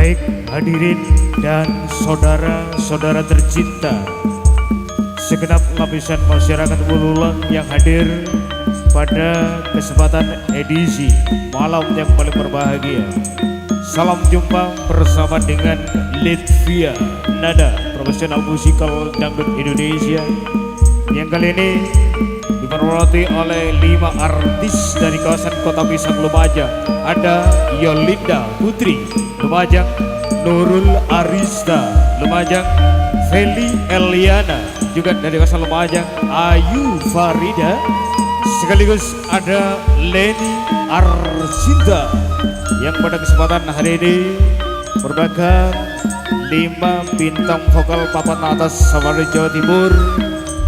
Baik hadirin dan saudara-saudara tercinta, segenap lapisan masyarakat Bululang yang hadir pada kesempatan edisi malam yang paling berbahagia. Salam jumpa bersama dengan Litvia Nada, profesional musikal dangdut Indonesia, yang kali ini dipersembahkan oleh 5 artis dari kawasan Kota Pisang Lumajang. Ada Yolinda Putri Lumajang, Nurul Arista Lumajang, Feli Eliana juga dari kawasan Lumajang, Ayu Farida, sekaligus ada Leni Arsinta yang pada kesempatan hari ini merupakan 5 bintang vokal papan atas Samarinda Jawa Timur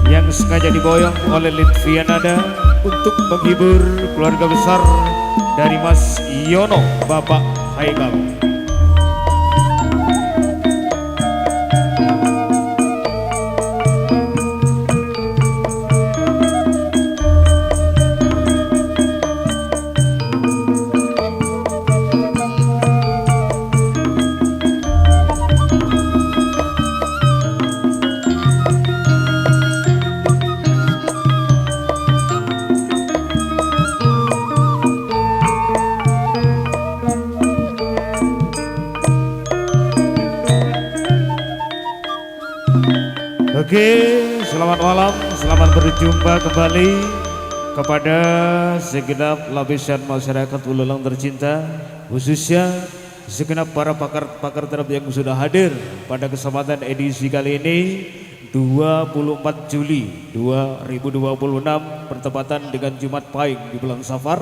yang sengaja diboyong oleh Litvia Nada untuk menghibur keluarga besar dari Mas Yono Bapak Haikal. Oke, selamat malam, selamat berjumpa kembali kepada segenap lapisan masyarakat Bululang tercinta, khususnya segenap para pakar-pakar terap yang sudah hadir pada kesempatan edisi kali ini 24 Juli 2026 bertepatan dengan Jumat Pahing di bulan Safar.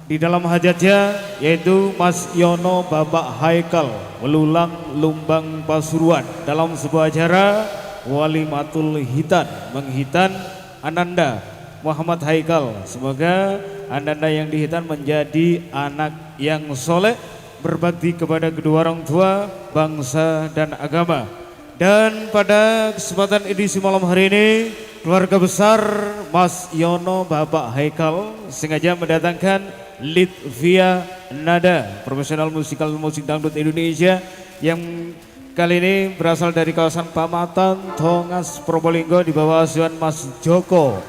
Di dalam hajatnya yaitu Mas Yono Bapak Haikal Bululang Lumbang Pasuruan dalam sebuah acara Walimatul Hitan, menghitan Ananda Muhammad Haikal. Semoga Ananda yang dihitan menjadi anak yang soleh, berbakti kepada kedua orang tua, bangsa dan agama. Dan pada kesempatan edisi malam hari ini, keluarga besar Mas Yono Bapak Haikal sengaja mendatangkan Litvia Nada, profesional musikal musik dangdut Indonesia yang kali ini berasal dari kawasan Pamatan, Tongas, Probolinggo di bawah asuhan Mas Joko,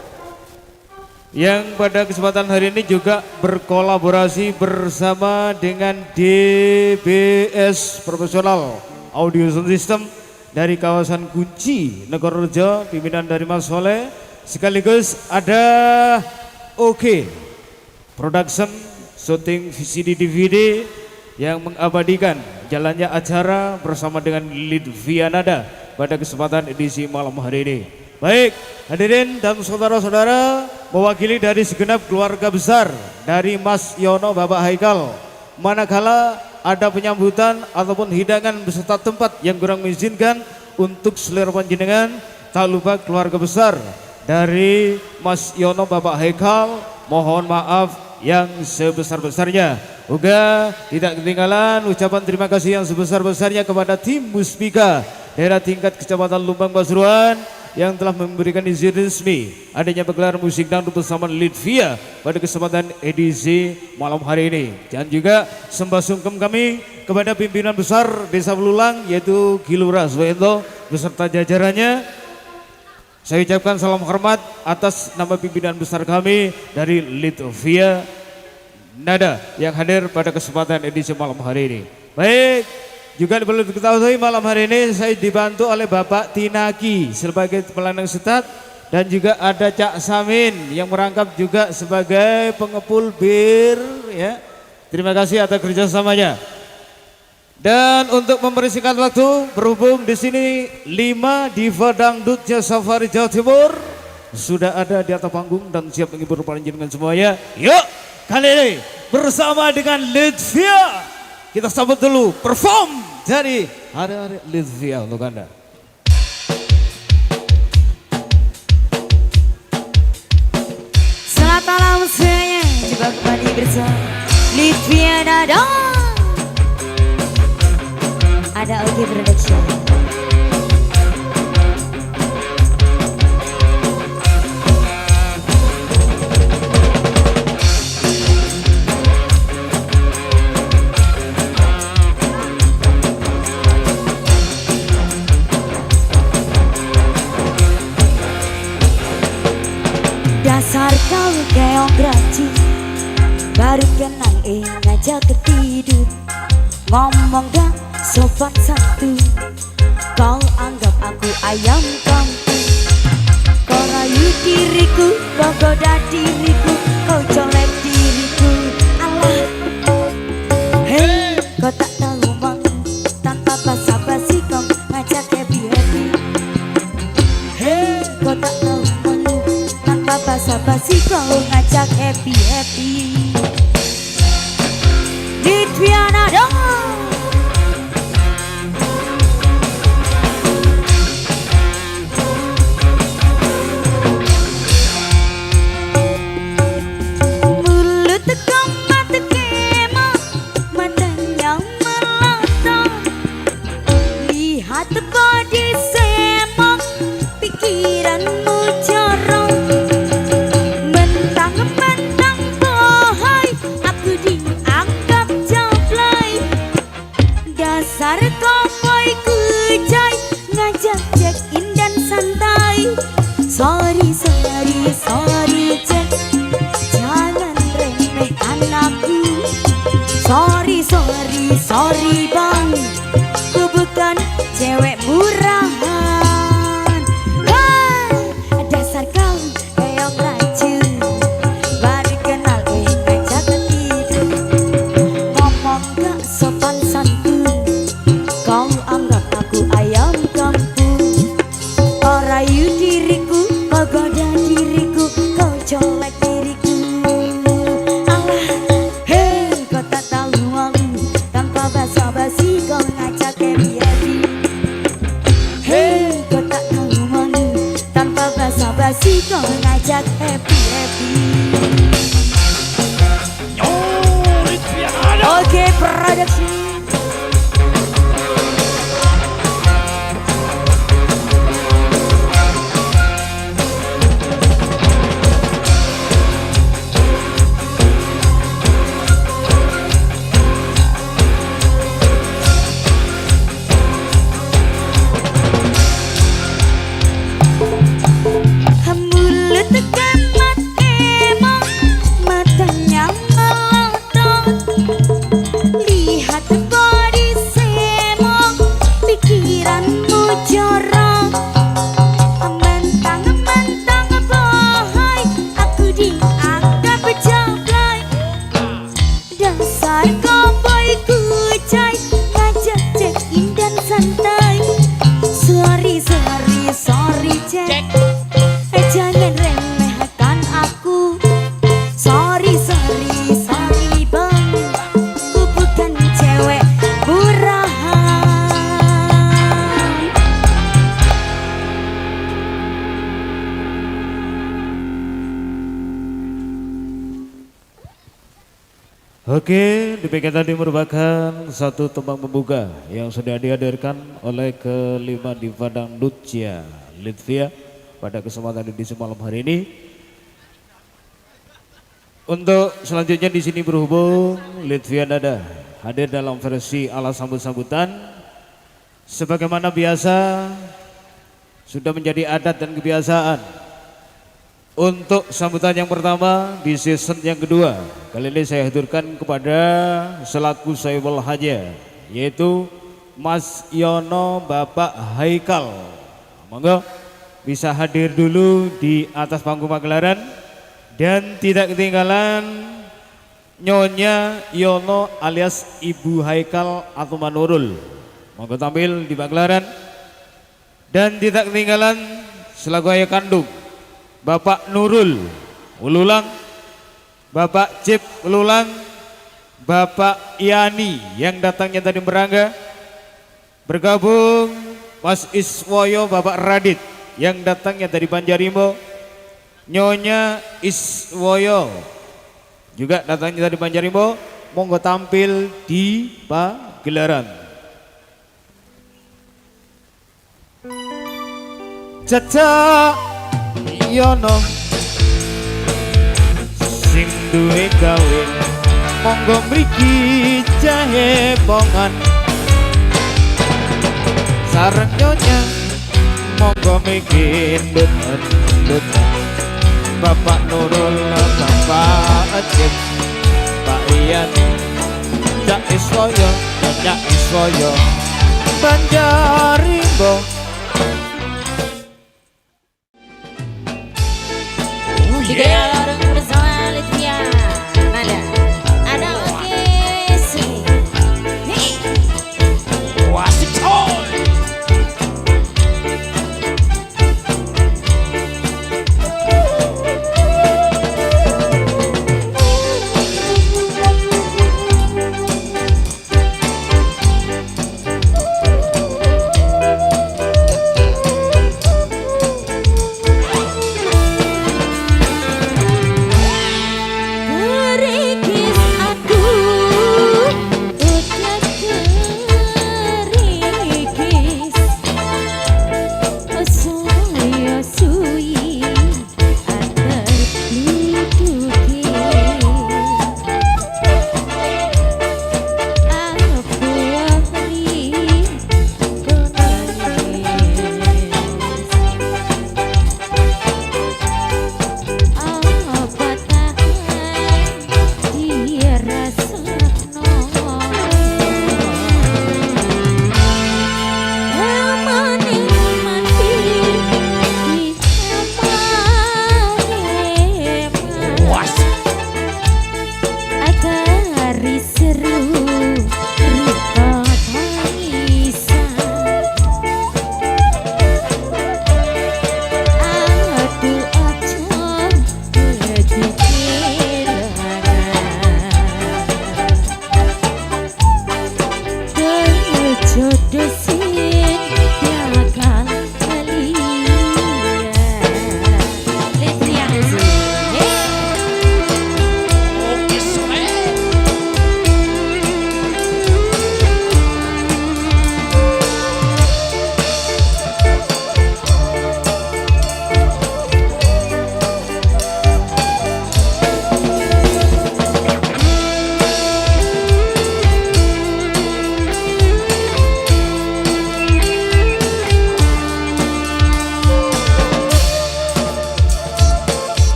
yang pada kesempatan hari ini juga berkolaborasi bersama dengan DBS Profesional Audio Sound System dari kawasan Kunci, Negororejo, pimpinan dari Mas Soleh, sekaligus ada OK Production syuting VCD DVD yang mengabadikan jalannya acara bersama dengan Litvia Nada pada kesempatan edisi malam hari ini. Baik, hadirin dan saudara-saudara, mewakili dari segenap keluarga besar dari Mas Yono Bapak Haikal, manakala ada penyambutan ataupun hidangan beserta tempat yang kurang mengizinkan untuk selera panjenengan, tak lupa keluarga besar dari Mas Yono Bapak Haikal mohon maaf yang sebesar-besarnya. Juga tidak ketinggalan ucapan terima kasih yang sebesar-besarnya kepada tim Muspika daerah tingkat Kecamatan Lumbang Pasuruan yang telah memberikan izin resmi adanya penggelar musik dangdut bersama Litvia pada kesempatan edisi malam hari ini. Dan juga sembah sungkem kami kepada pimpinan besar Desa Bululang yaitu Kilura Swento beserta jajarannya. Saya ucapkan salam hormat atas nama pimpinan besar kami dari Litvia Nada yang hadir pada kesempatan edisi malam hari ini. Baik, juga perlu diketahui malam hari ini saya dibantu oleh Bapak Tinaki sebagai pelandang setat dan juga ada Cak Samin yang merangkap juga sebagai pengepul bir ya. Terima kasih atas kerjasamanya. Dan untuk membersihkan waktu, berhubung di sini 5 diva dangdut Safari Jawa Timur sudah ada di atas panggung dan siap menghibur panjenengan semuanya. Yuk, kali ini bersama dengan Litvia kita sambut dulu perform dari hari-hari Litvia untuk Anda. Selamat malam semuanya, coba kembali bersama Litvia Nada. Ada OK Production. Dasar kau keong rajin, baru kenal ngajak ketidur. Ngomong gak sopan santun, kau anggap aku ayam kampung. Kau rayu diriku, kau goda diriku, kau colek diriku. Allah, hei, kau tak tahu mau tanpa basa-basi kau ngajak happy-happy. Hei, kau tak tahu mau tanpa basa-basi kau ngajak happy-happy. Litviana dong. Dasar koboi kejai, ngajak check in dan santai. Sorry, sorry, sorry Jack, jangan remehkan aku. Sorry, sorry, sorry bang, ku bukan cewek murahan. Dasar kau keong racun, baru kenal ngajak tidur. Ngomong gak sopan santun, kau anggap aku ayam kampung. Kau rayu diriku, kau goda diriku, kau colek diriku. Allah, hei, kau tak tahu aku tanpa basa-basi kau ngajak happy-happy. Hei, kau tak tahu aku tanpa basa-basi kau ngajak happy-happy. Oke, produksi. Dasar koboi kejai, ngajak check in dan santai. Sorry, sorry, sorry Jack, jangan remehkan aku. Sorry, sorry, sorry bang, ku bukan cewek murahan. Oke, demikian tadi merupakan satu tembang pembuka yang sudah dihadirkan oleh kelima diva dangdutnya Litvia pada kesempatan di malam hari ini. Untuk selanjutnya di sini berhubung Litvia Dada hadir dalam versi ala sambut-sambutan. Sebagaimana biasa sudah menjadi adat dan kebiasaan. Untuk sambutan yang pertama di season yang kedua, kali ini saya hadirkan kepada selaku Saiful Haja, yaitu Mas Yono Bapak Haikal. Monggo bisa hadir dulu di atas panggung pagelaran dan tidak ketinggalan Nyonya Yono alias Ibu Haikal atau Manurul. Monggo tampil di pagelaran dan tidak ketinggalan selaku ayah kandung Bapak Nurul Ululang, Bapak Cip Ululang, Bapak Yani yang datangnya tadi Merangga, bergabung Mas Iswoyo Bapak Radit yang datangnya dari Banjarimo, Nyonya Iswoyo juga datangnya dari Banjarimo. Monggo tampil di pagelaran. Caca Yono sing duwe gawe, monggo mriki jahe bongan. Sareng Nyonya monggo bikin dut-dut. Bapak Nurul, Bapak Ecip, Pak Ian, Cak Iswoyo, Cak Iswoyo, Banjarimbo. Tiga orang bersama Litya ada lagi sih. Wasik coy.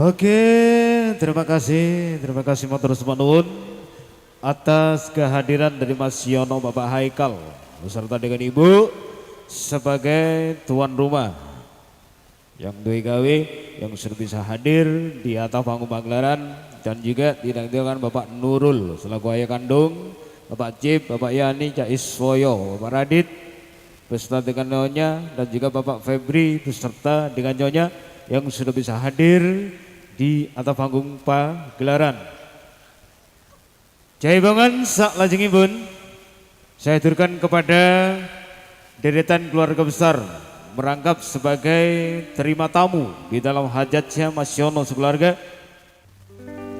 Oke, terima kasih motor semanun atas kehadiran dari Mas Yono Bapak Haikal beserta dengan Ibu sebagai tuan rumah yang doi gawe yang sudah bisa hadir di atas panggung pagelaran dan juga didampingi Bapak Nurul selaku ayah kandung, Bapak Cip, Bapak Yani, Cak Iswoyo, Bapak Radit beserta dengan nyonya dan juga Bapak Febri beserta dengan nyonya yang sudah bisa hadir di atas panggung pagelaran. Jaibangan sak lajengipun saya aturkan kepada deretan keluarga besar merangkap sebagai terima tamu di dalam hajatnya Mas Yono sekeluarga.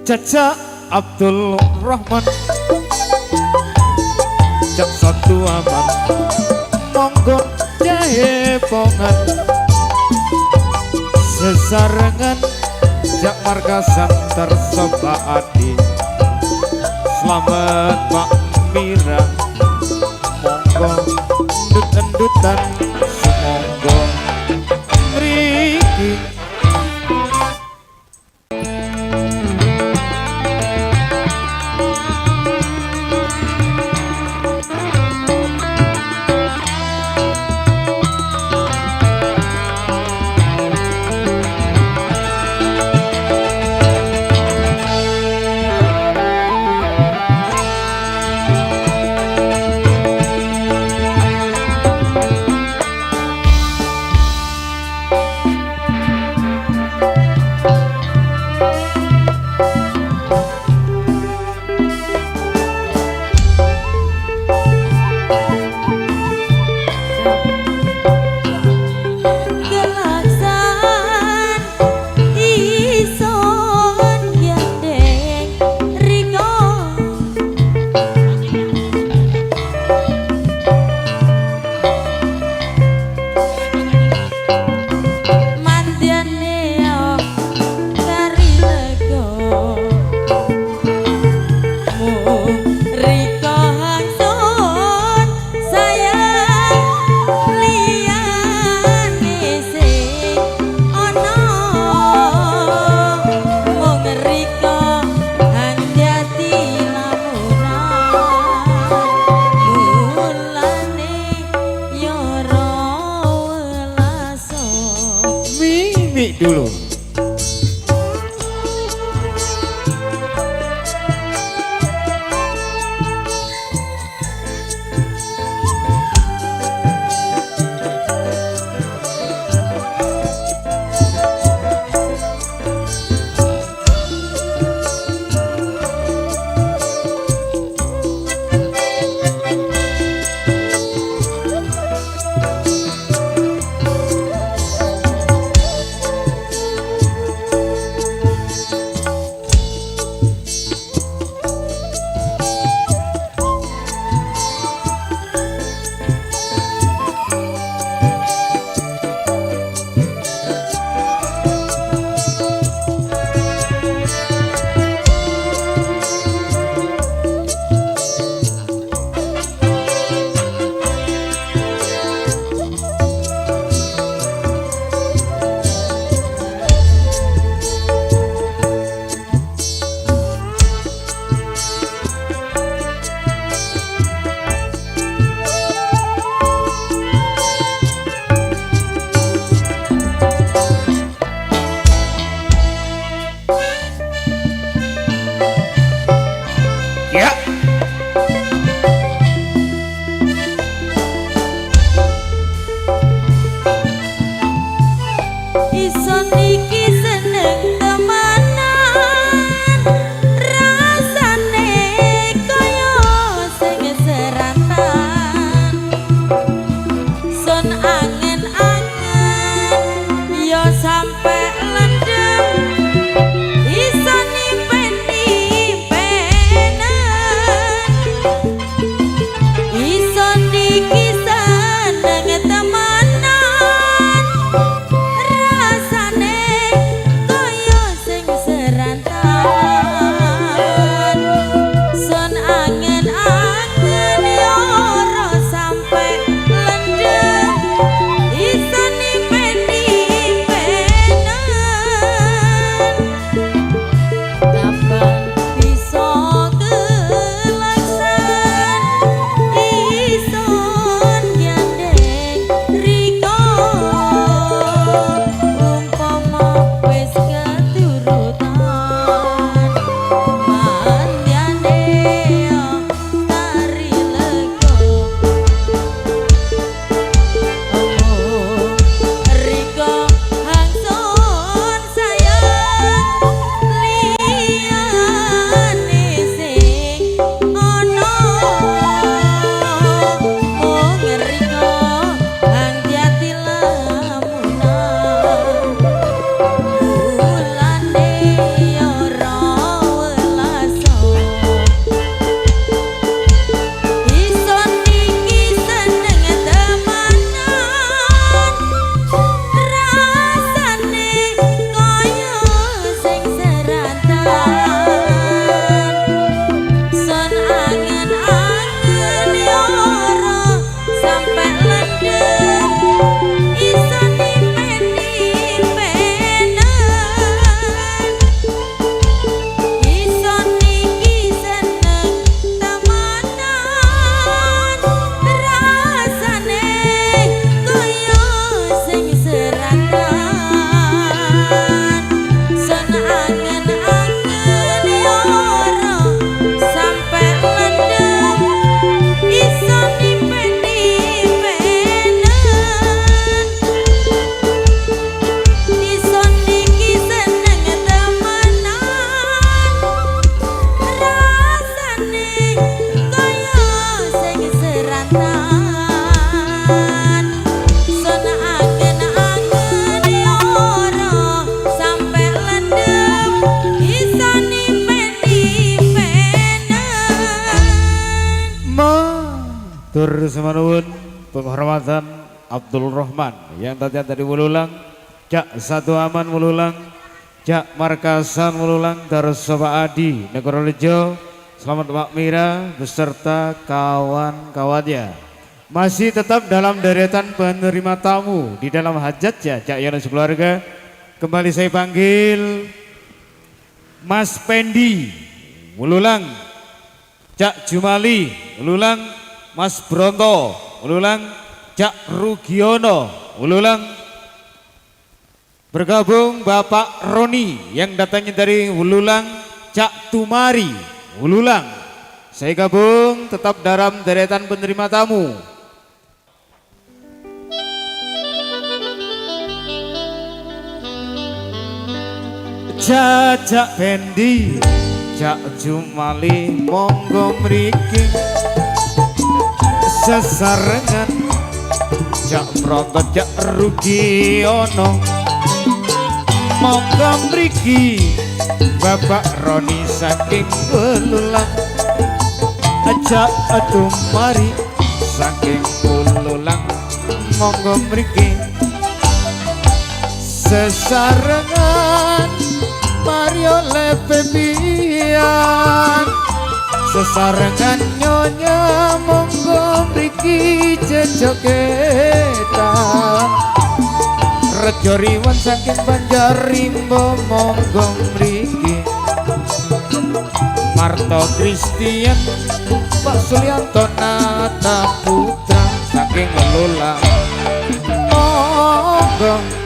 Caca Abdul Rahman, Cak Satu Aman, monggo jahe pongan, sesarengan Jak Markasan tersoba adi. Selamat Pak Mira, monggo endut-endutan semonggo mriki. Dulu ya. Ison iki seneng temanan, rasane kaya sing serantan. Son angen-angen yo sampe lendem, ison impen-impenan. Ison iki seneng temanan, rasane kaya sing serantan. Son angen-angen yo ora sampe lendem, ison impen-impenan. setan Sona angen-angen yoro sampai lendem bisa nipen-nipenan Matur semanun penghormatan Abdul Rahman yang tadi mululang Cak Satu Aman mululang Cak Markasan mululang Darsoba Adi Negororejo. Selamat Pak Mira beserta kawan-kawannya. Masih tetap dalam deretan penerima tamu di dalam hajatnya Cak Yono sekeluarga. Kembali saya panggil Mas Pendi mululang Cak Jumali mululang Mas Bronto mululang Cak Rugiono mululang bergabung Bapak Roni yang datangnya dari Wululang Cak Tumari Wululang. Saya gabung tetap dalam deretan penerima tamu. Cak Pendi Cak Jumali monggo mriki sesarengan Cak Bronto Cak Rugiono monggo mriki Bapak Roni saking Wululang Cak Tumari saking Wululang monggo mriki sesarengan Mario Lepepian sesarengan nyonya monggo mriki jejogeta Rejo Riwan saking Banjarimbo monggo mriki Marto Christian Pak Sulianto Nata Putra saking Wululang monggo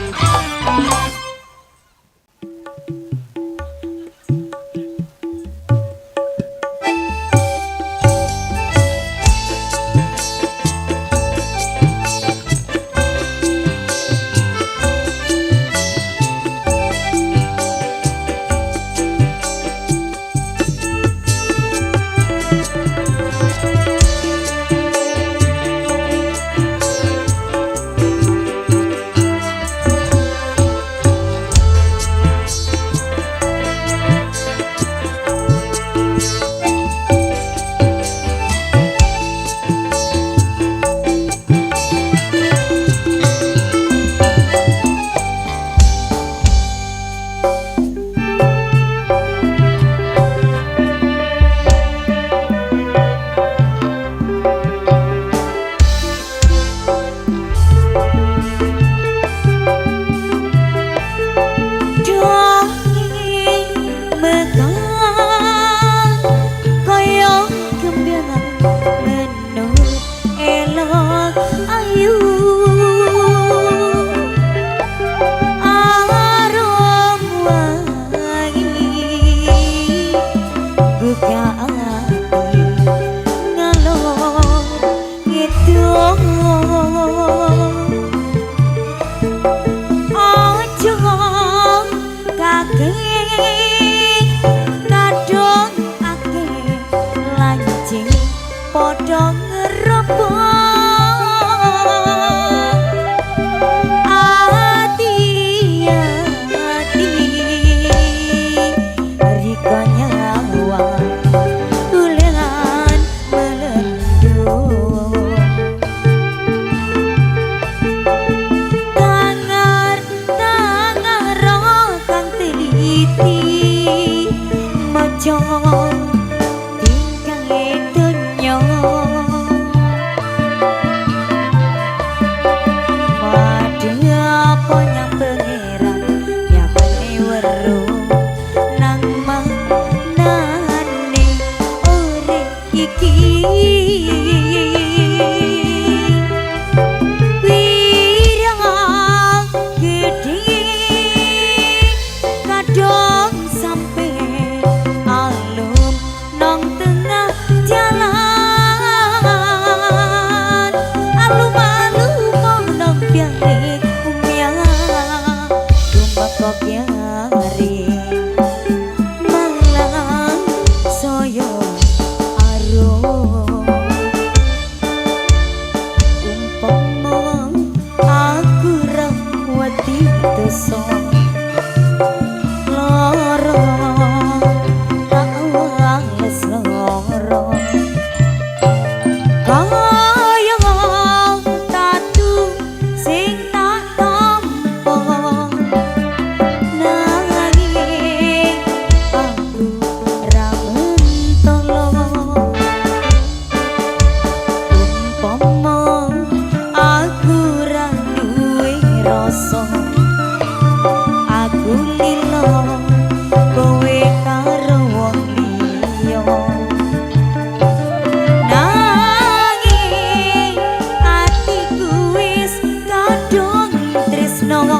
tresno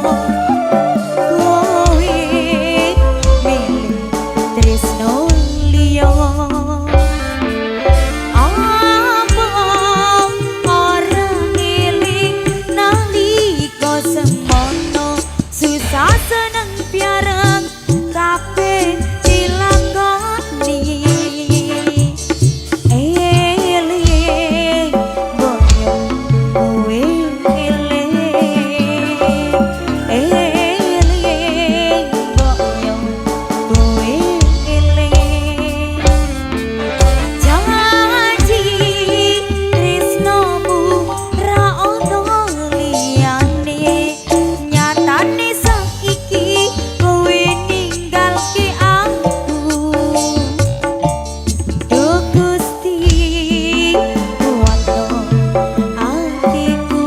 kowe milih tresno liya apa ora ngeling nalika semono susah seneng piareng kabeh dilakoni eling boyo kowe eling boyo kowe eling janji tresnomu ra ono liyane nyatane saiki kowe ninggalke aku Duh Gusti kuwatno atiku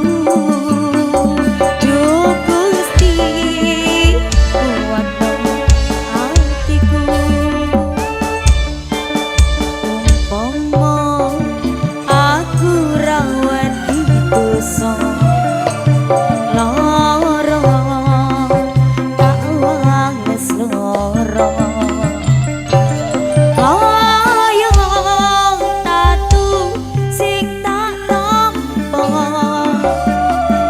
Duh Gusti kuwatno atiku umpama aku rawat dosa lara tak wales lara kaya tatu sing tak nampa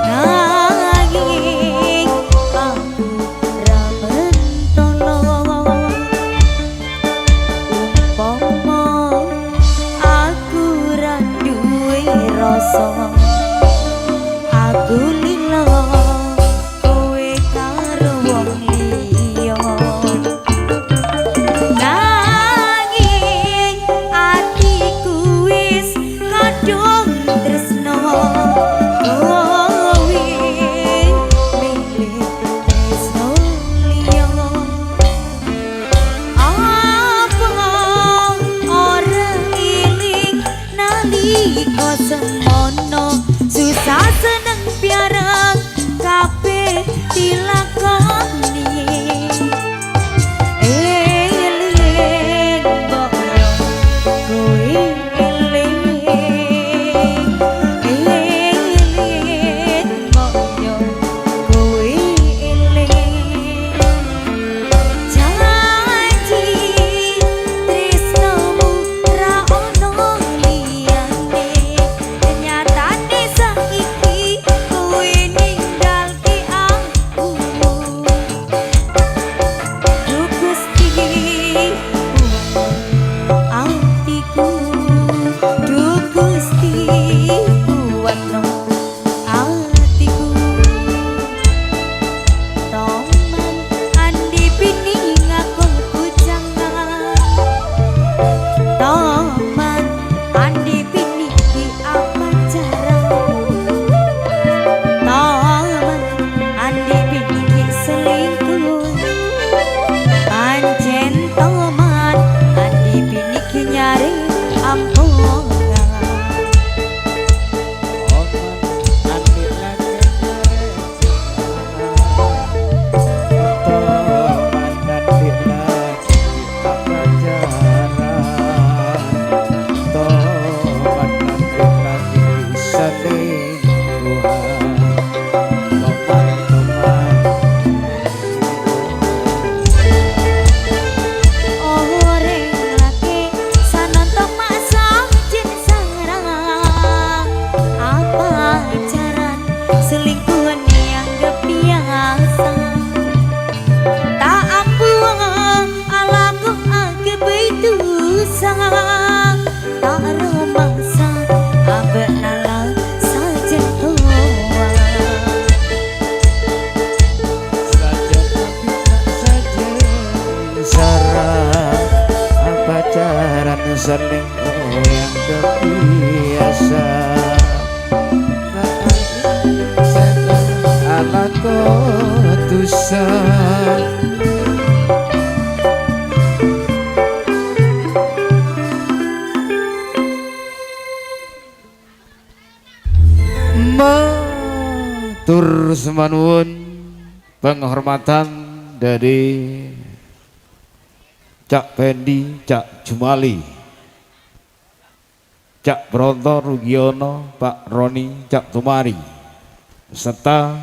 nanging aku ra mentolo umpama aku ra duwe rasa aku lila kowe karo wong liya nanging atiku wis kadung tresno kowe milih tresno liya apa ora iling nalika semono susah seneng piareng kabeh dilakoni eling boyo kowe eling boyo kowe eling janji tresnomu ra ono liyane nyatane saiki kowe ninggalke aku Duh Gusti atiku Duh Gusti kuwatno atiku Toman andi pini ngaku kujangan Toman andi pini ki apa cara Toman andi pini ki selingkuh Pancen toman andi pini ki nyari ampungan Oreng laki sanontok maksa jin sarang apa jaran selingkuhan dianggap biasa tak ampun alaku agak begitu sang tak romansa abek nalar saja tua pacaran selingkuh yang kebiasa ala kotusan matur semanuwun penghormatan dari Cak Pendi, Cak Jumali, Cak Bronto Rugiono, Pak Roni, Cak Tumari, serta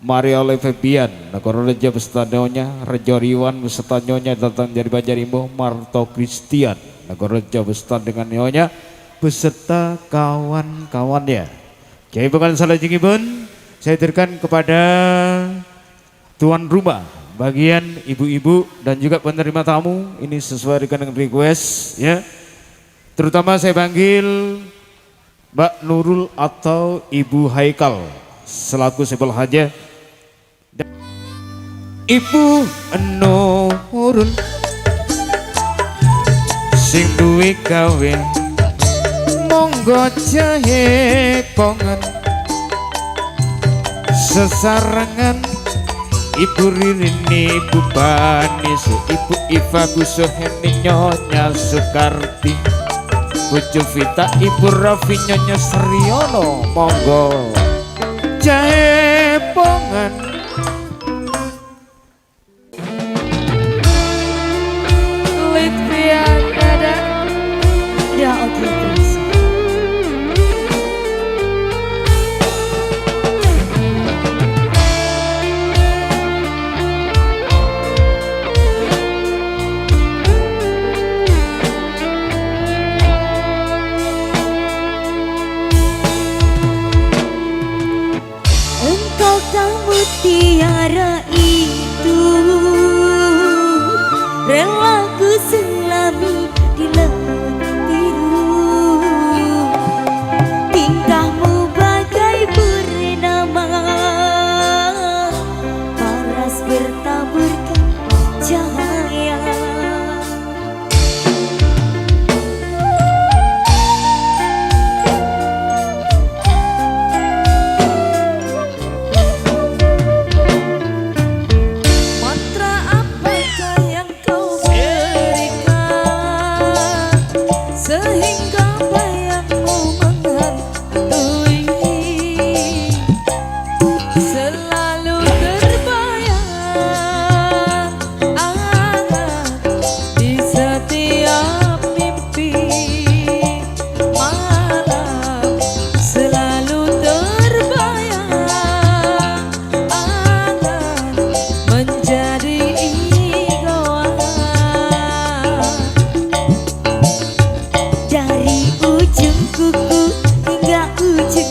Maria oleh Febian Negara Reja beserta nyonya Rejo Riwan beserta nyonya datang dari Banjarimbo. Marto Christian Negara Reja beserta dengan nyonya beserta kawan-kawannya. Jadi bukan salah jingibun, saya hadirkan kepada tuan rumah bagian ibu-ibu dan juga penerima tamu. Ini sesuai dengan request ya. Terutama saya panggil Mbak Nurul atau Ibu Haikal selaku sebel haja. Ibu Nurul sing duwe gawe monggo jahe kongen sesarengan. Ibu Ririni, Ibu Bani, Ibu Iva, Bu Soheni, Nyonya Soekarti, Bu Jovita, Ibu Rafi, Nyonya Seriono, monggo jahe pongan. Litvian ada. Ya oke terus. Engkau tak mutiara itu, rela ku selami di laut biru. Tingkahmu bagai bernama, paras bertaburkan cahaya. Sehingga bayangmu menghantui, selalu terbayang di setiap mimpi malam, selalu terbayang menjadi idola. Dari ujung kuku hingga ujung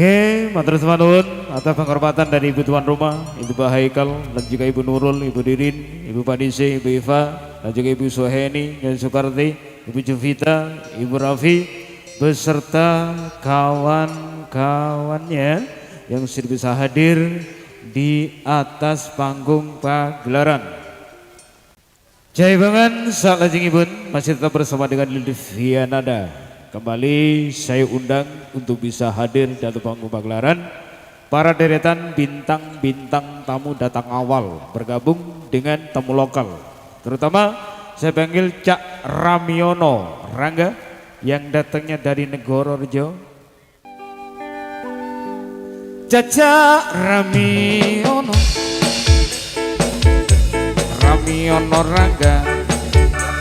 Oke, matur nuwun atas penghormatan dari Ibu Tuan Rumah, Ibu Pak Haikal, dan juga Ibu Nurul, Ibu Dirin, Ibu Panise, Ibu Iva, dan juga Ibu Soheni, dan Soekarti, Ibu Juvita, Ibu Raffi, beserta kawan-kawannya yang sudah bisa hadir di atas panggung pagelaran. Jai bangan saat lajengipun masih tetap bersama dengan Liliviana Nada. Kembali saya undang untuk bisa hadir di atas panggung pagelaran. Para deretan bintang-bintang tamu datang awal bergabung dengan tamu lokal. Terutama saya panggil Cak Ramiono Rangga yang datangnya dari Negororejo. Cak Ramiono Rangga,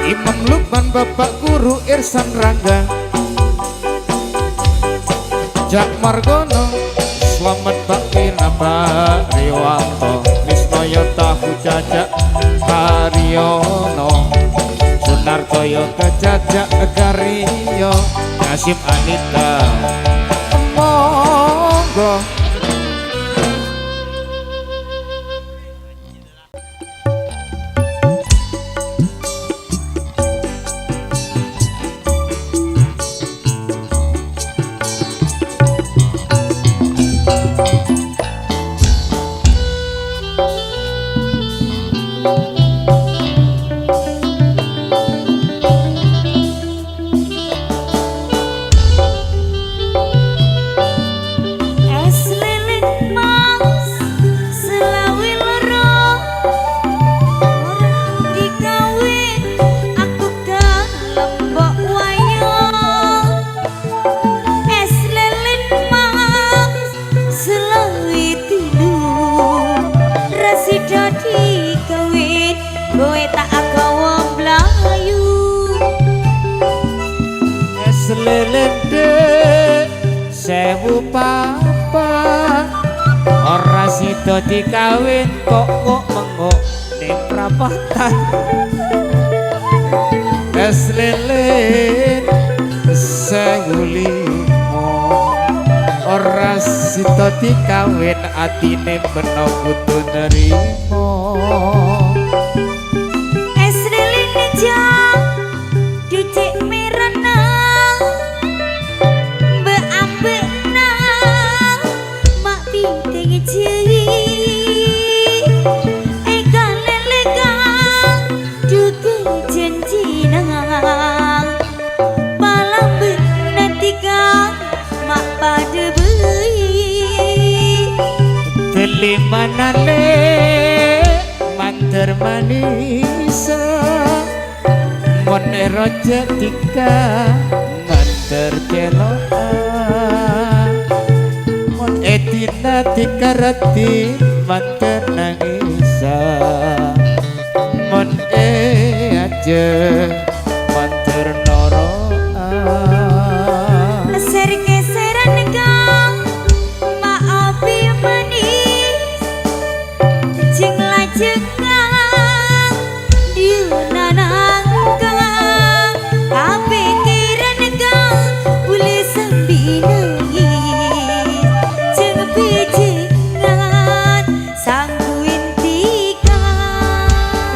Imam Lukman Bapak Guru Irsan Rangga, Jak Margono, Slamet Bakina Pak Riwanto, Krisnoyo Tahu Cacak Haryono, Sunarto Yoga Cacak Karyo, Nasim Anita, monggo. Sewu papa ora sida dikawin kok mengok ning prapatan. Es lilin sewu limo ora sida dikawin atine beno kudu nerimo. Es lilin jam dicik mirana limanane manter manisa mone roja tika manter celoa mon etina tika rati manter nangisa mon aja manter noroa ser keseran kang maafi mani Jekang diunanang kang kapikiran kang boleh sambil nangis jeng pijengan sangguin tikang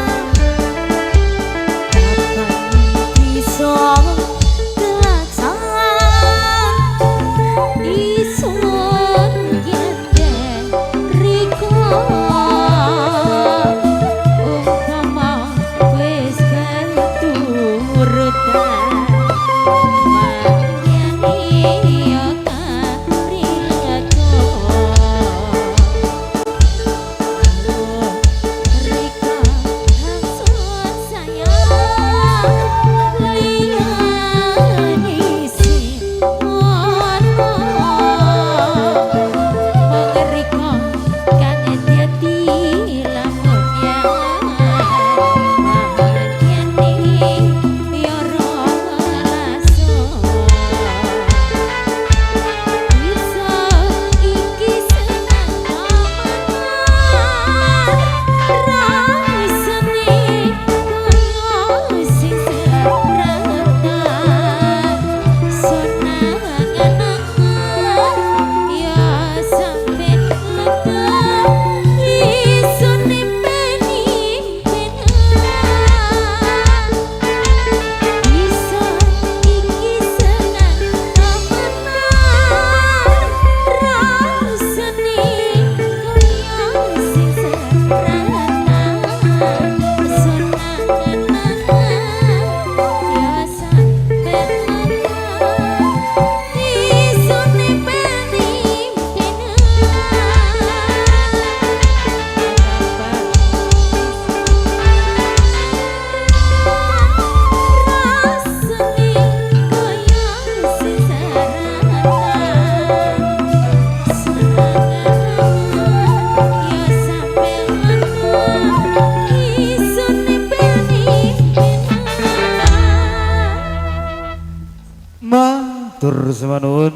Matur semanun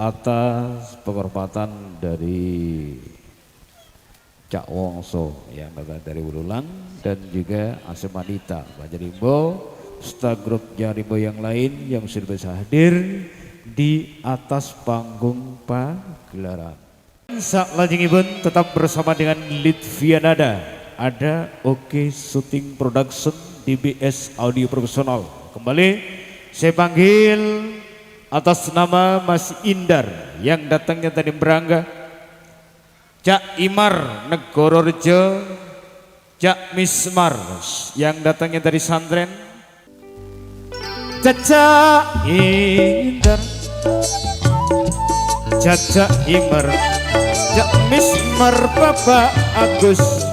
atas penghormatan dari Cak Wongso yang datang dari Wululang dan juga Asemanita Banjarimbo serta grup Jarimbo yang lain yang sudah bisa hadir di atas panggung pagelaran. Saklajengipun tetap bersama dengan Litvianada, ada Oke Shooting Production DBS Audio Profesional. Kembali saya panggil atas nama Mas Indar yang datangnya tadi Berangga, Cak Imar Negororejo, Cak Mismar yang datangnya dari Santren, Caca Indar, Caca Imar, Cak Mismar, Bapak Agus,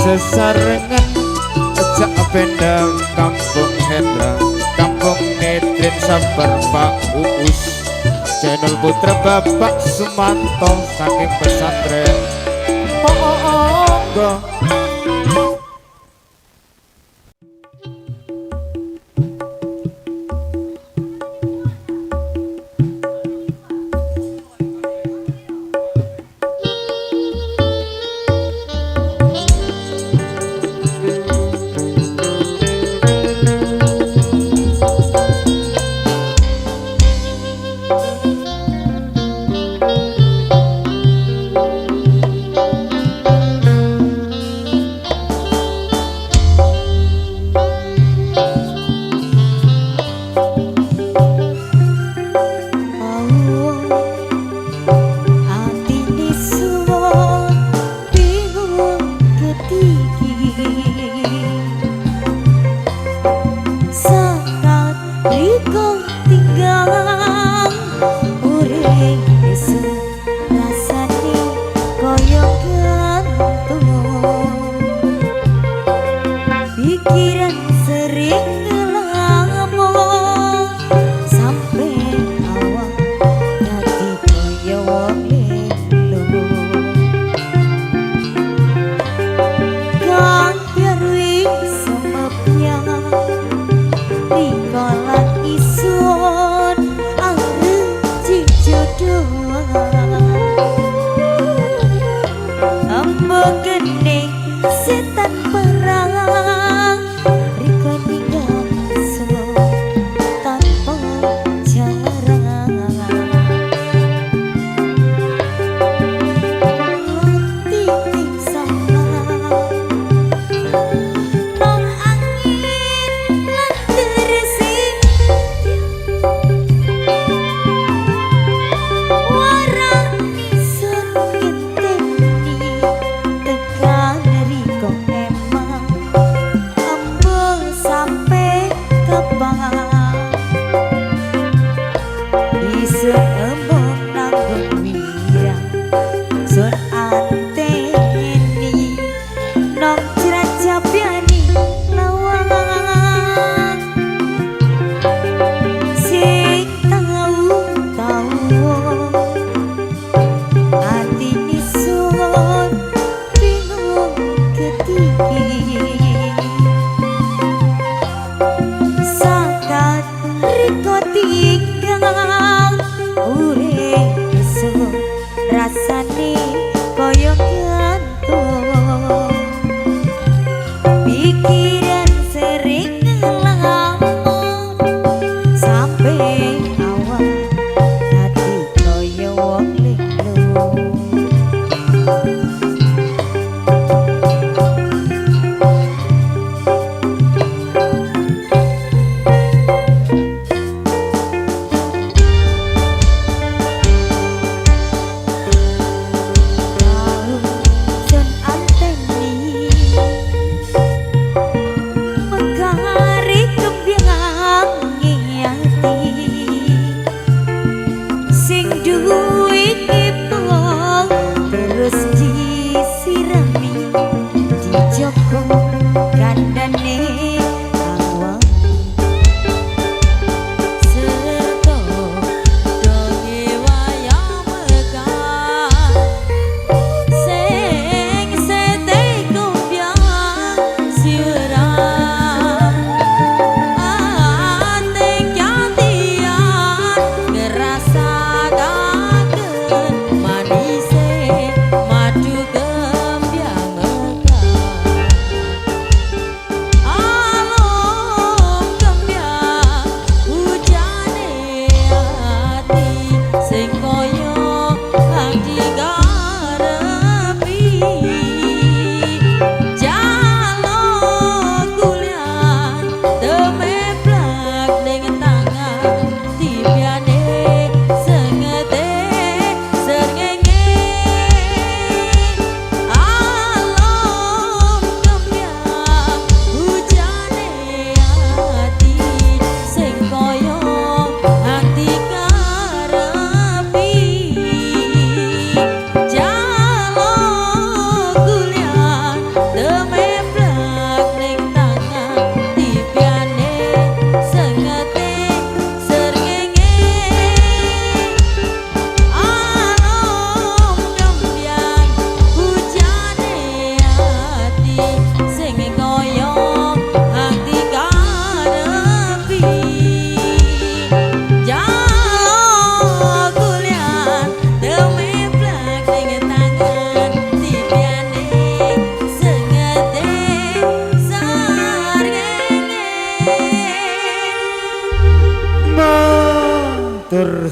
sesarengan Cak Pendang, Kampung Hendra, Kampung Netrin, Sabar Pak Uus, channel Putra Bapak Sumanto saking pesantren Monggo.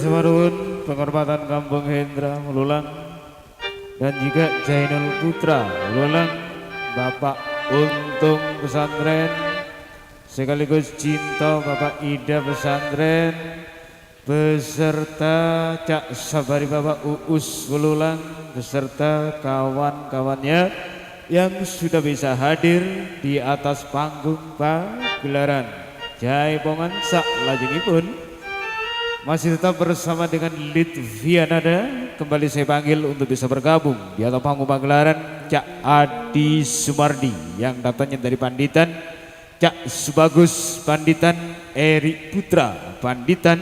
Semarun, penghormatan Kampung Hendra Melulang, dan juga Jainul Putra Melulang, Bapak Untung Pesantren, sekaligus Cinta Bapak Ida Pesantren, beserta Cak Sabari Bapak Uus Melulang, beserta kawan-kawannya yang sudah bisa hadir di atas panggung pagelaran Jaipongan sak lajengipun. Masih tetap bersama dengan Litvianada. Kembali saya panggil untuk bisa bergabung di atas panggung pagelaran Cak Adi Sumardi yang datangnya dari Panditan, Cak Subagus Panditan, Eri Putra Panditan,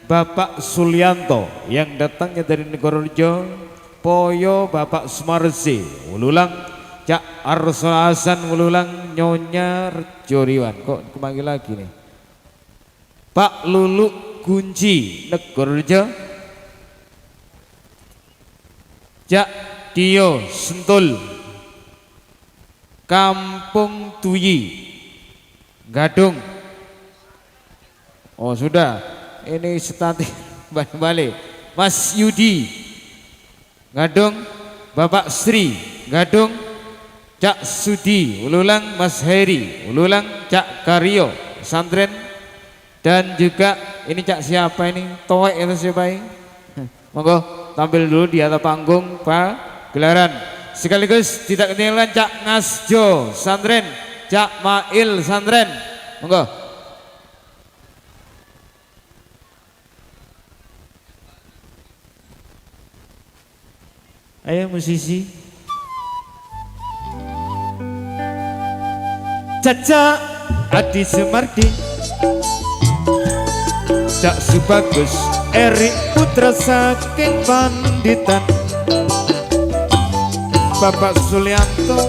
Bapak Sulianto yang datangnya dari Negororejo, Poyo Bapak Sumarsi Ululang, Cak Arso Hasan Ululang, Nyonya Rejoriwan. Kok kemanggil lagi nih? Pak Lulu Kunci Negororejo, Cak Dio Sentul Kampung Tuyi Gadung. Oh sudah, ini statis balik. Mas Yudi Gadung, Bapak Sri Gadung, Cak Sudi Ululang, Mas Heri Ululang, Cak Karyo Pesantren, dan juga ini Cak siapa ini? Toek itu siapa ini? Monggo tampil dulu di atas panggung pagelaran. Sekaligus tidak ketinggalan Cak Ngasjo Santren, Cak Mail Santren. Monggo. Ayo musisi. Caca Adi Sumardi, Cak Subagus, Eri Putra saking Panditan, Bapak Sulianto,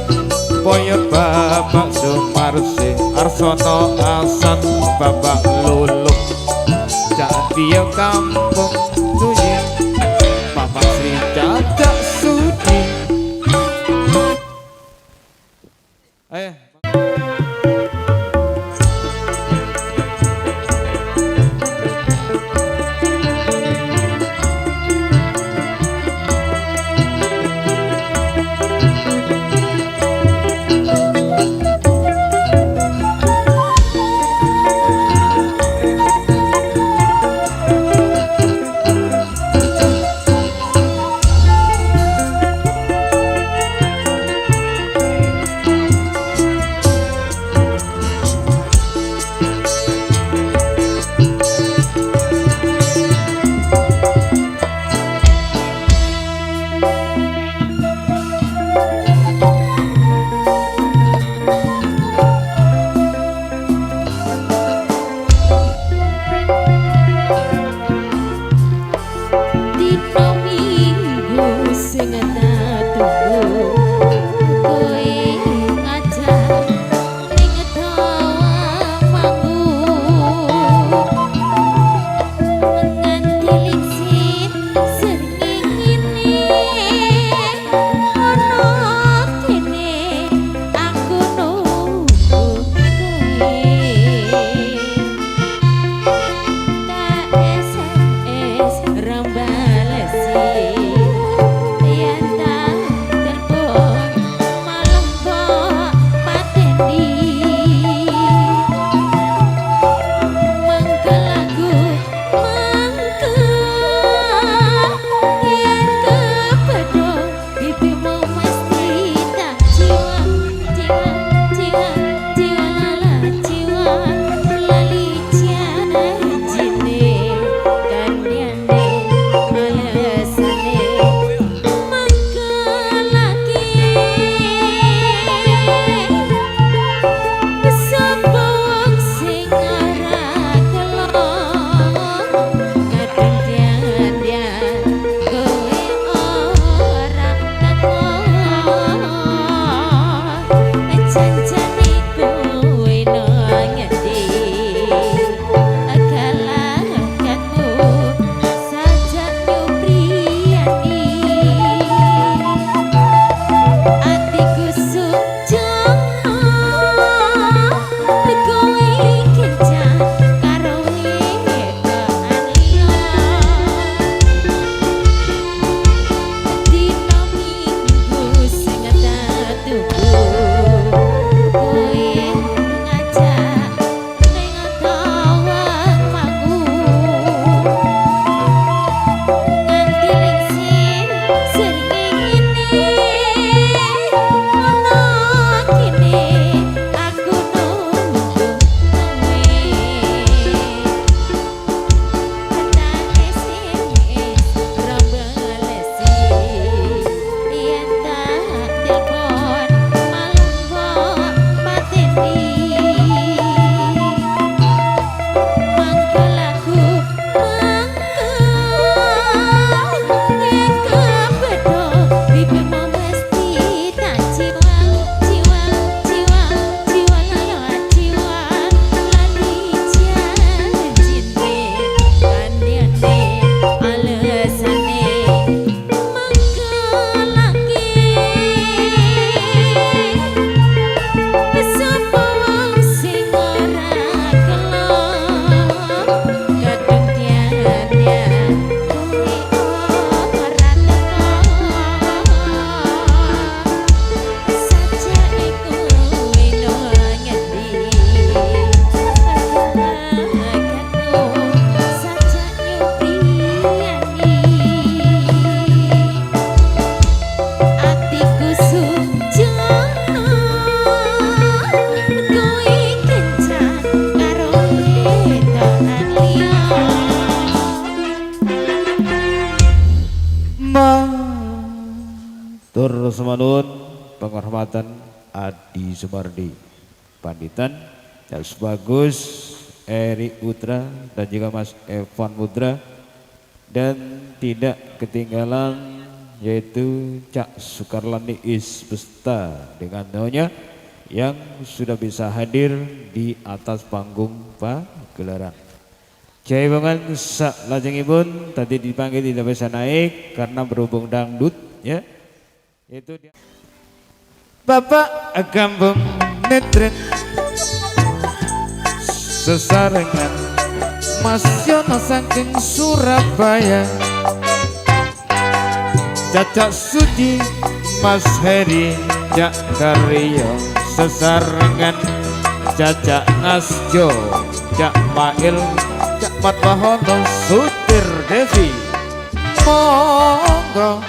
Boyo Bapak Sumarsi, Arsono Hasan, Bapak Lulu, Cak Dio Kampung Tuyi, Bapak Sri Cak Sudi. Ayo. Sumardi Panditan, Mas Bagus, Eri Putra dan juga Mas Evan Putra, dan tidak ketinggalan yaitu Cak Sukarlani Isbesta dengan Nyonya yang sudah bisa hadir di atas panggung pagelaran. Jaibangan sak lajengipun tadi dipanggil tidak bisa naik karena berhubung dangdut ya. Itu dia. Bapak Kampung Netret sesarengan Mas Yono saking Surabaya, Caca Suci Mas Heri Cak Karyo sesarengan Caca Nasjo Cak Mail Cak Matwahono Sutir Devi monggo.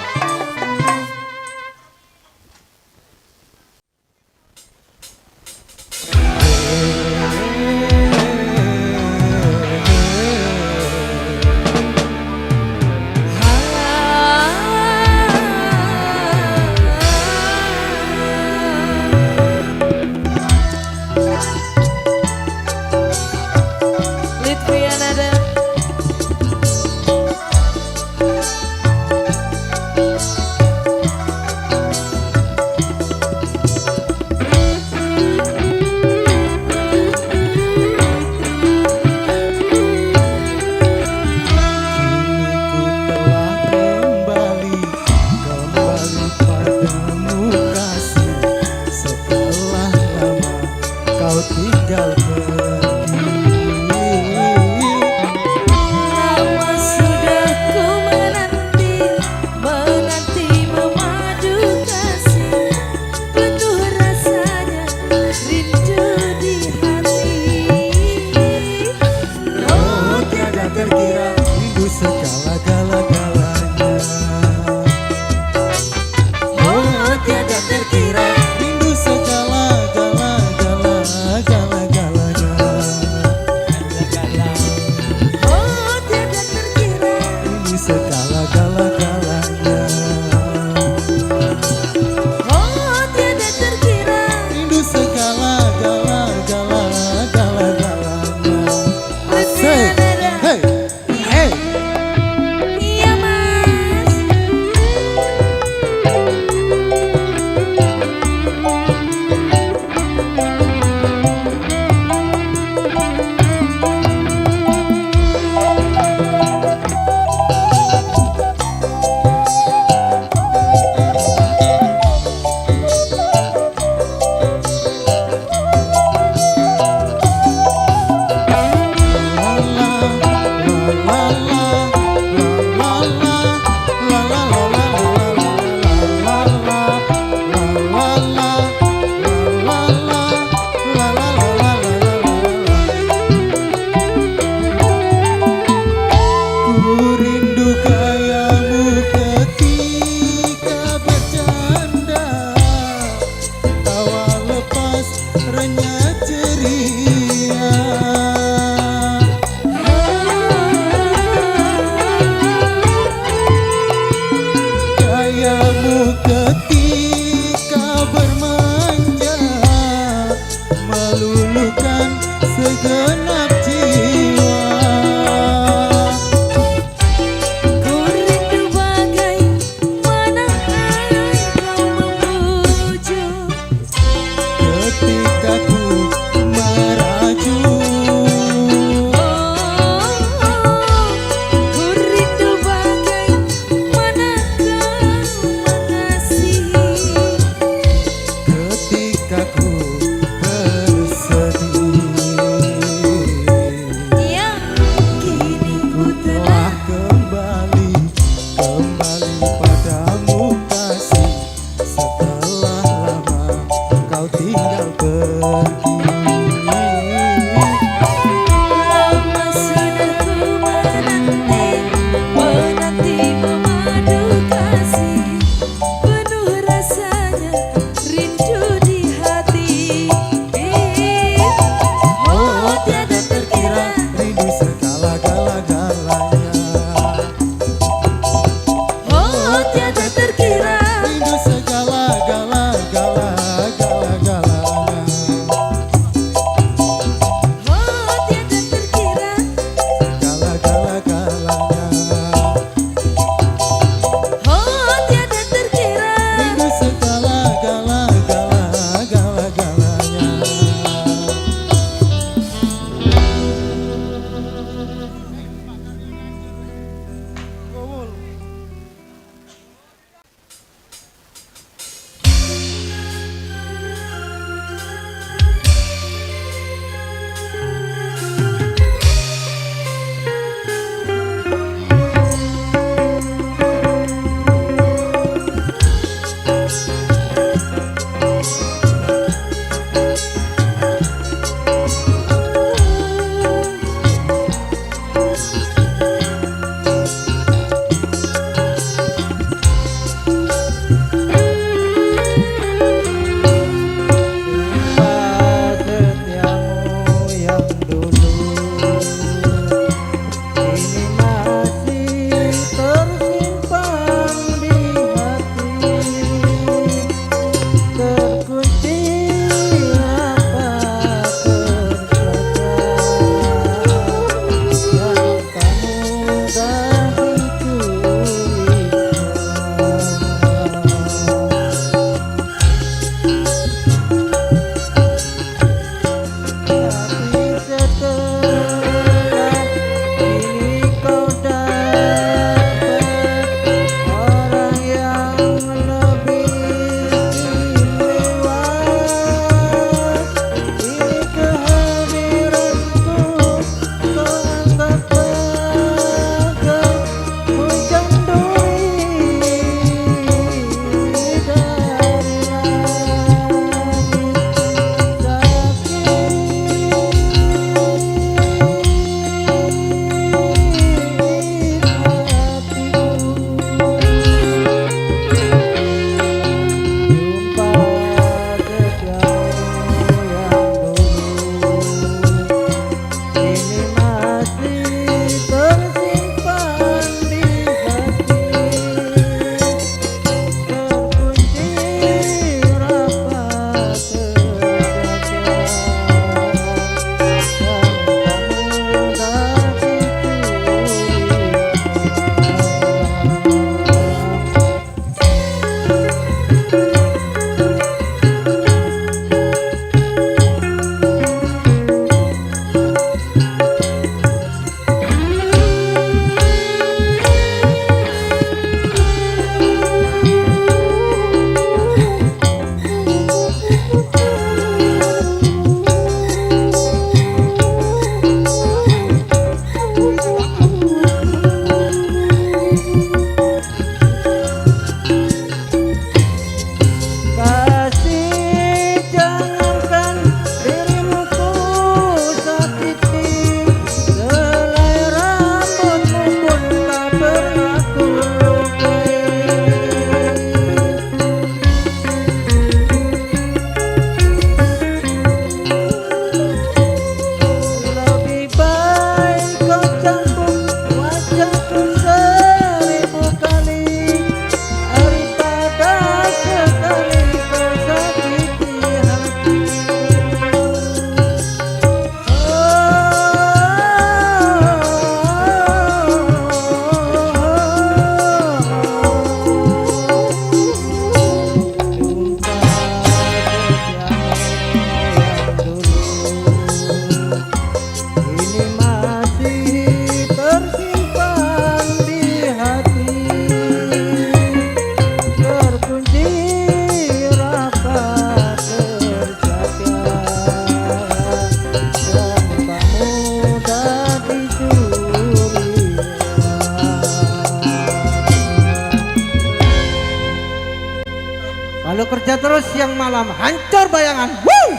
siang malam hancur bayangan. Woo!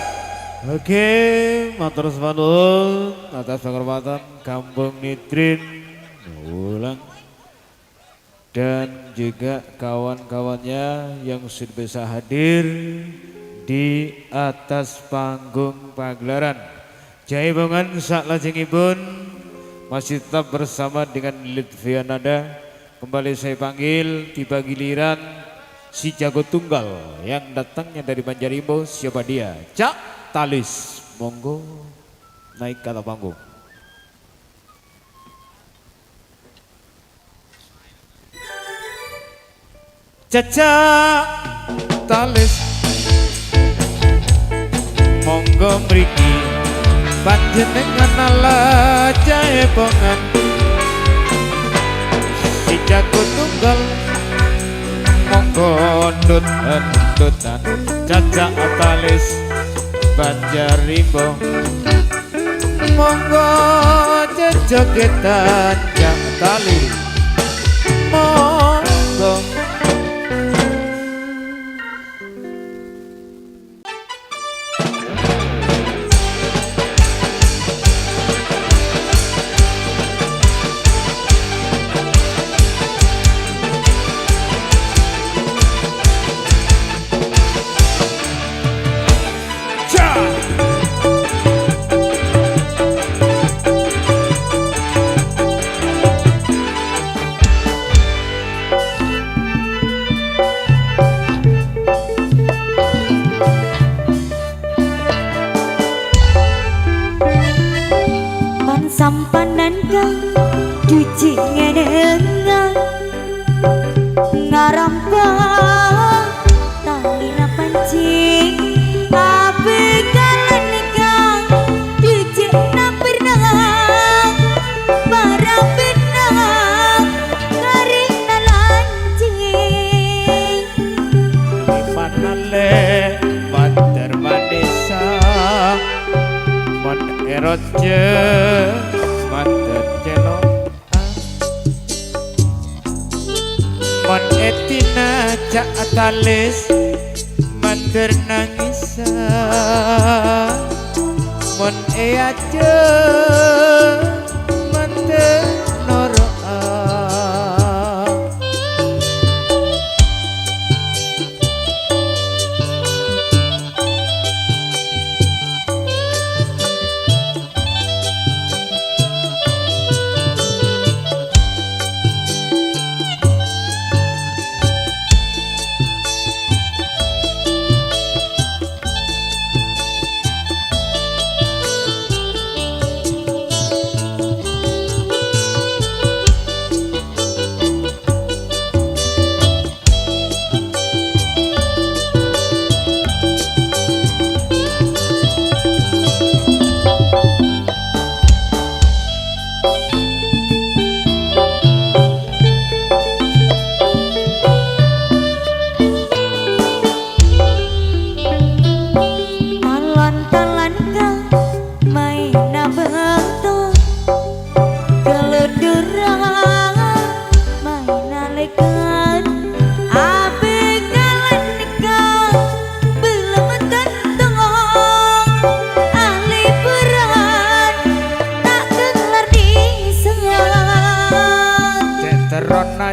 Oke, matur nuwun atas penghormatan Kampung Nitrin ulang dan juga kawan-kawannya yang sudah bisa hadir di atas panggung pagelaran. Jaipongan saklajengipun masih tetap bersama dengan Litvianada. Kembali saya panggil tiba giliran si jago tunggal yang datangnya dari Banjarimbo. Siapa dia? Cak Talis, monggo naik ke atas panggung. Caca Talis, monggo mriki panjenengan ala Jaipongan si jago tunggal monggo ndut-ndutan Caca Talis Banjarimbo monggo jejogetan Cak Talis monggo. Sampanan kang duci ngenengan ngarampa tali pancing abe kalan kang duci napernang barang benang garing nalancing Panale Banter Manesa Mon Erotje Banter Jeno Mon Etina Cak Talis Banter Nangisa Mon Eace Banter Noroa.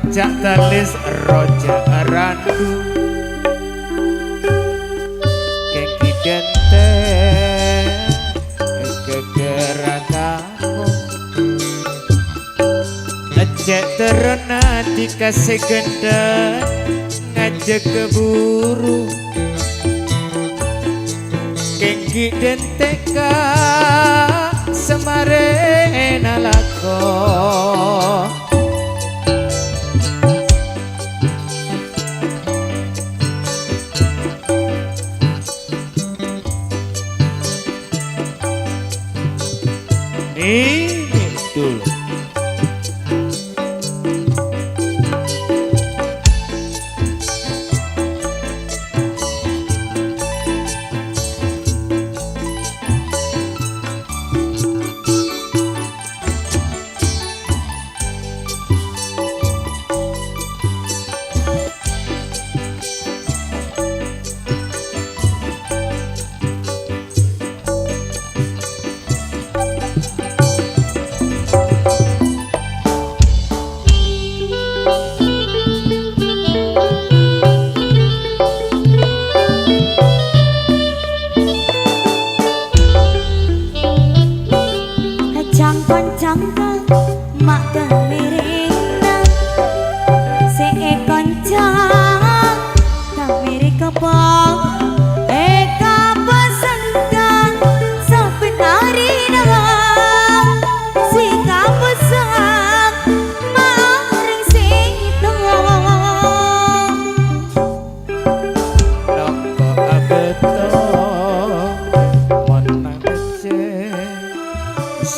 Cak Talis Roja Randu Keki dente kegerakamu Cek terona dikasih gendang ngajak keburu Keki dente ka semare nalako ini dulu.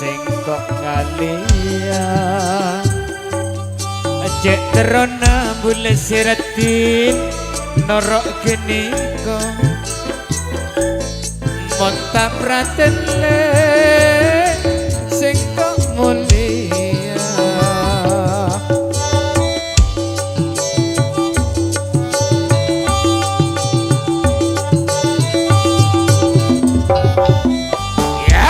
sing kok kalian cek terona bule siratin norok geni kok monta praten le sing kok mulia ya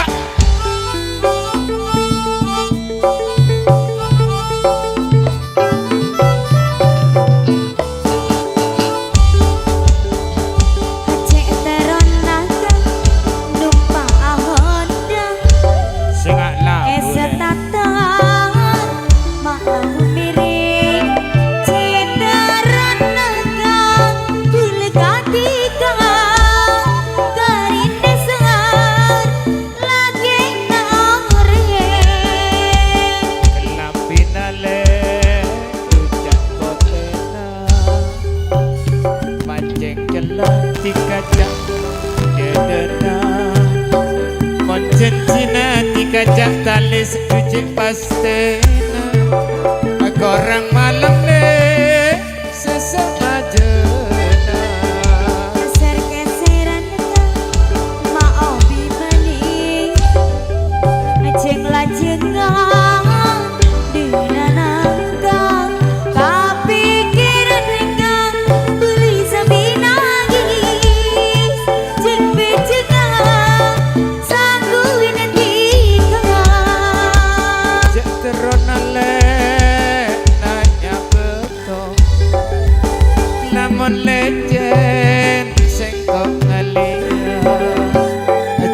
Cek terona numpak Honda sing labu Esetatan maaf miring Citaran nagang Bule katika Karinde sengar Lagi naore Kelapinale ucap kotena mancing celah dikajak dedena moncen cina dikajak talis kucing pastena gorang malam le sesajena Keser-keseran maaf bimani Ceng lajengang Dina nanggang Kapikiran renggang Beli sabinagis Ceng becengang Sangguin tigang jak teronale nanya betul namun lecen sengkok ngalia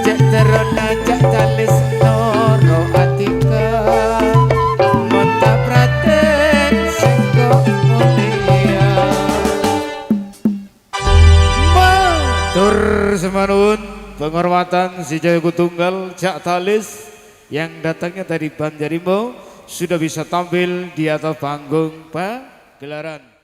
jak terona jak talis noro atika monta praten sengkok mulia matur semanun penghormatan si Jayaku Tunggal Jak Talis yang datangnya dari Banjarimo sudah bisa tampil di atas panggung pagelaran.